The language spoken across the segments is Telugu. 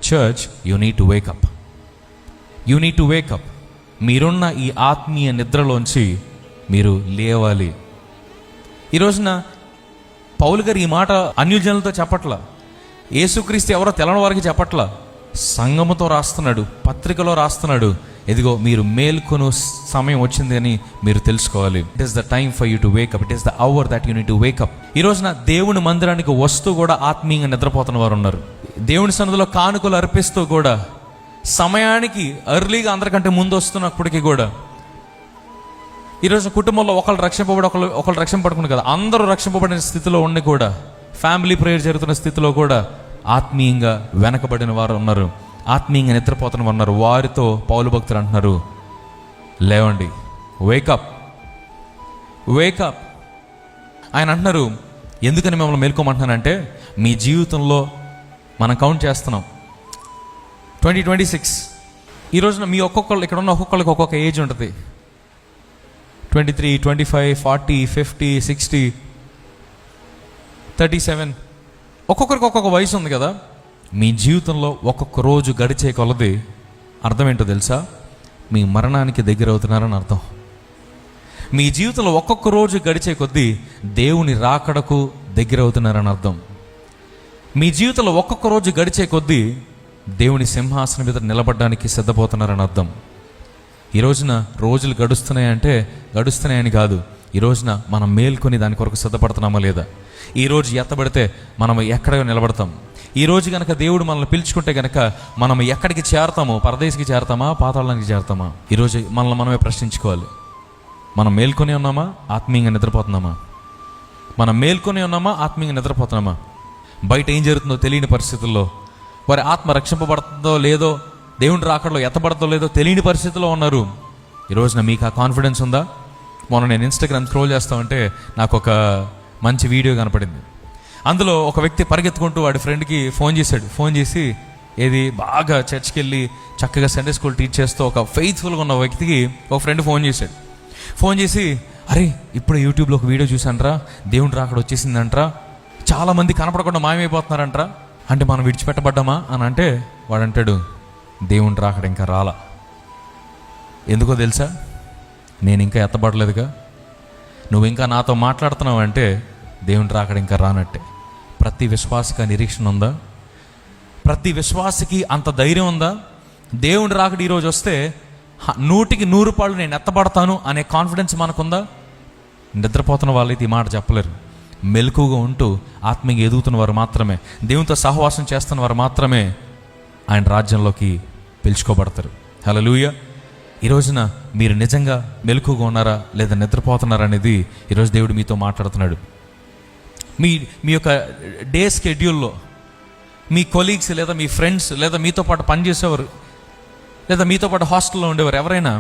Church, you need to wake up. You need to wake up. మీరున్న ఈ ఆత్మీయ నిద్రలోంచి మీరు లేవాలి. ఈ రోజున పౌలు గారు ఈ మాట అన్యజనులతో చెప్పట్లా, యేసుక్రీస్తు ఎవరో తెలవని వారికి చెప్పట్లా, సంఘముతో రాస్తున్నాడు, పత్రికలో రాస్తున్నాడు. ఇదిగో మీరు మేల్కొను సమయం వచ్చింది అని మీరు తెలుసుకోవాలి. It is the time for you to wake up. It is the hour that you need to wake up. ఈ రోజున దేవుని మందిరానికి వస్తూ కూడా ఆత్మీయంగా నిద్రపోతున్న వారు ఉన్నారు. దేవుని సన్నిధిలో కానుకలు అర్పిస్తూ కూడా సమయానికి ఎర్లీగా అందరికంటే ముందు వస్తున్నప్పటికీ కూడా ఈరోజు కుటుంబంలో ఒకళ్ళు రక్షింపబడి ఒకళ్ళు రక్షింపబడుకుని కదా, అందరూ రక్షింపబడిన స్థితిలో ఉండి కూడా, ఫ్యామిలీ ప్రేయర్ జరుగుతున్న స్థితిలో కూడా ఆత్మీయంగా వెనకబడిన వారు ఉన్నారు, ఆత్మీయంగా నిద్రపోతున్న ఉన్నారు. వారితో పౌలు భక్తులు అంటున్నారు, లేవండి, వేకప్, వేకప్. ఆయన అంటున్నారు, ఎందుకని మిమ్మల్ని మేల్కోమంటున్నానంటే మీ జీవితంలో మనం కౌంట్ చేస్తున్నాం 2026. ఈ రోజున మీ ఒక్కొక్కళ్ళు ఇక్కడ ఉన్న ఒక్కొక్కళ్ళకి ఒక్కొక్క ఏజ్ ఉంటుంది. 23, 25, 40, 50, 60, 37, ఒక్కొక్కరికి ఒక్కొక్క వయసు ఉంది కదా. మీ జీవితంలో ఒక్కొక్క రోజు గడిచే కొలది అర్థం ఏంటో తెలుసా? మీ మరణానికి దగ్గర అవుతున్నారని అర్థం. మీ జీవితంలో ఒక్కొక్క రోజు గడిచే కొద్దీ దేవుని రాకడకు దగ్గర అవుతున్నారని అర్థం. మీ జీవితంలో ఒక్కొక్క రోజు గడిచే కొద్దీ దేవుని సింహాసనం మీద నిలబడడానికి సిద్ధపోతున్నారని అర్థం. ఈ రోజున రోజులు గడుస్తున్నాయని కాదు, ఈ రోజున మనం మేల్కొని దాని కొరకు సిద్ధపడుతున్నామా లేదా? ఈ రోజు ఎత్తబడితే మనం ఎక్కడ నిలబడతాం? ఈ రోజు కనుక దేవుడు మనల్ని పిలుచుకుంటే కనుక మనం ఎక్కడికి చేరతాము? పరదేశికి చేరతామా, పాతాళానికి చేరతామా? ఈరోజు మనల్ని మనమే ప్రశ్నించుకోవాలి. మనం మేల్కొని ఉన్నామా, ఆత్మీయంగా నిద్రపోతున్నామా? మనం మేల్కొని ఉన్నామా, ఆత్మీయంగా నిద్రపోతున్నామా? బయట ఏం జరుగుతుందో తెలియని పరిస్థితుల్లో, వారి ఆత్మ రక్షింపబడుతుందో లేదో, దేవుని రాకడలో ఎత్తబడతో లేదో తెలియని పరిస్థితిలో ఉన్నారు. ఈ రోజున మీకు ఆ కాన్ఫిడెన్స్ ఉందా? మొన్న నేను ఇన్స్టాగ్రామ్ స్క్రోల్ చేస్తామంటే నాకు ఒక మంచి వీడియో కనపడింది. అందులో ఒక వ్యక్తి పరిగెత్తుకుంటూ వాడి ఫ్రెండ్కి ఫోన్ చేశాడు. ఫోన్ చేసి, ఏది బాగా చర్చ్కి వెళ్ళి చక్కగా సండే స్కూల్ టీచ్ చేస్తూ ఒక ఫెయిత్ఫుల్గా ఉన్న వ్యక్తికి ఒక ఫ్రెండ్ ఫోన్ చేశాడు. ఫోన్ చేసి, అరే ఇప్పుడు యూట్యూబ్లో ఒక వీడియో చూసానరా, దేవుని రాకడ వచ్చేసిందంట్రా, చాలామంది కనపడకుండా మాయమైపోతున్నారంట్రా, అంటే మనం విడిచిపెట్టబడ్డామా అని అంటే వాడంటాడు, దేవుని రాకడ ఇంకా రాలా. ఎందుకో తెలుసా? నేను ఇంకా ఎత్తబడలేదుగా. నువ్వు ఇంకా నాతో మాట్లాడుతున్నావు అంటే దేవుని రాకడ ఇంకా రానట్టే. ప్రతి విశ్వాసకి నిరీక్షణ ఉందా? ప్రతి విశ్వాసకి అంత ధైర్యం ఉందా? దేవుని రాకడ ఈరోజు వస్తే 100కి 100 నేను ఎత్తబడతాను అనే కాన్ఫిడెన్స్ మనకుందా? నిద్రపోతున్న వాళ్ళైతే ఈ మాట చెప్పలేరు. మెలకుగా ఉంటూ ఆత్మీయంగా ఎదుగుతున్న వారు మాత్రమే, దేవునితో సహవాసం చేస్తున్న వారు మాత్రమే ఆయన రాజ్యంలోకి పిలుచుకోబడతారు. హల్లెలూయా. ఈ రోజున మీరు నిజంగా మెలకుగా ఉన్నారా లేదా నిద్రపోతున్నారా అనేది ఈరోజు దేవుడు మీతో మాట్లాడుతున్నాడు. మీ యొక్క డే స్కెడ్యూల్లో మీ కొలీగ్స్ లేదా మీ ఫ్రెండ్స్ లేదా మీతో పాటు పనిచేసేవారు లేదా మీతో పాటు హాస్టల్లో ఉండేవారు ఎవరైనా,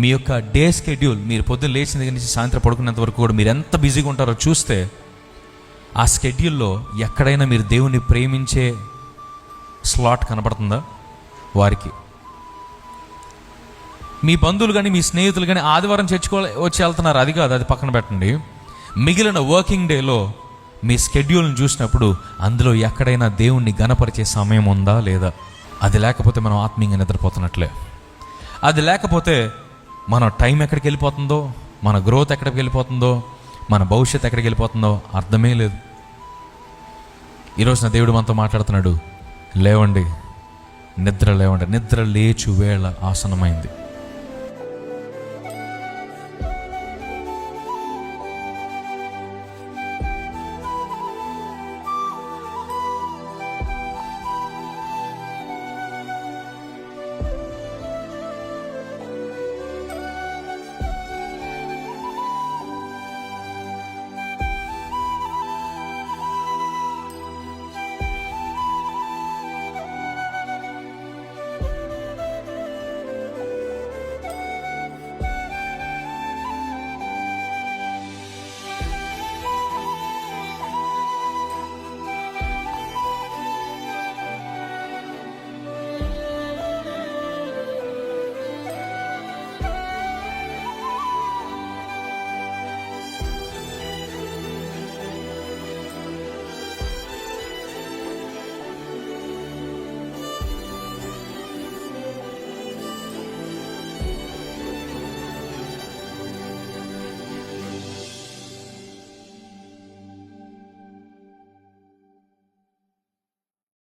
మీ యొక్క డే స్కెడ్యూల్, మీరు పొద్దున్న లేచిన దగ్గర నుంచి సాయంత్రం పడుకునేంత వరకు కూడా మీరు ఎంత బిజీగా ఉంటారో చూస్తే, ఆ స్కెడ్యూల్లో ఎక్కడైనా మీరు దేవుని ప్రేమించే స్లాట్ కనపడుతుందా? వారికి మీ బంధువులు కానీ మీ స్నేహితులు కానీ ఆదివారం వచ్చి వెళ్తున్నారు, అది కాదు, అది పక్కన పెట్టండి. మిగిలిన వర్కింగ్ డేలో మీ స్కెడ్యూల్ని చూసినప్పుడు అందులో ఎక్కడైనా దేవుణ్ణి గణపరిచే సమయం ఉందా లేదా? అది లేకపోతే మనం ఆత్మీయంగా నిద్రపోతున్నట్లే. అది లేకపోతే మన టైం ఎక్కడికి వెళ్ళిపోతుందో, మన గ్రోత్ ఎక్కడికి వెళ్ళిపోతుందో, మన భవిష్యత్తు ఎక్కడికి వెళ్ళిపోతుందో అర్థమే లేదు. ఈరోజు నా దేవుడు మనతో మాట్లాడుతున్నాడు, లేవండి, నిద్ర లేవండి, నిద్ర లేచు వేళ ఆసనమైంది.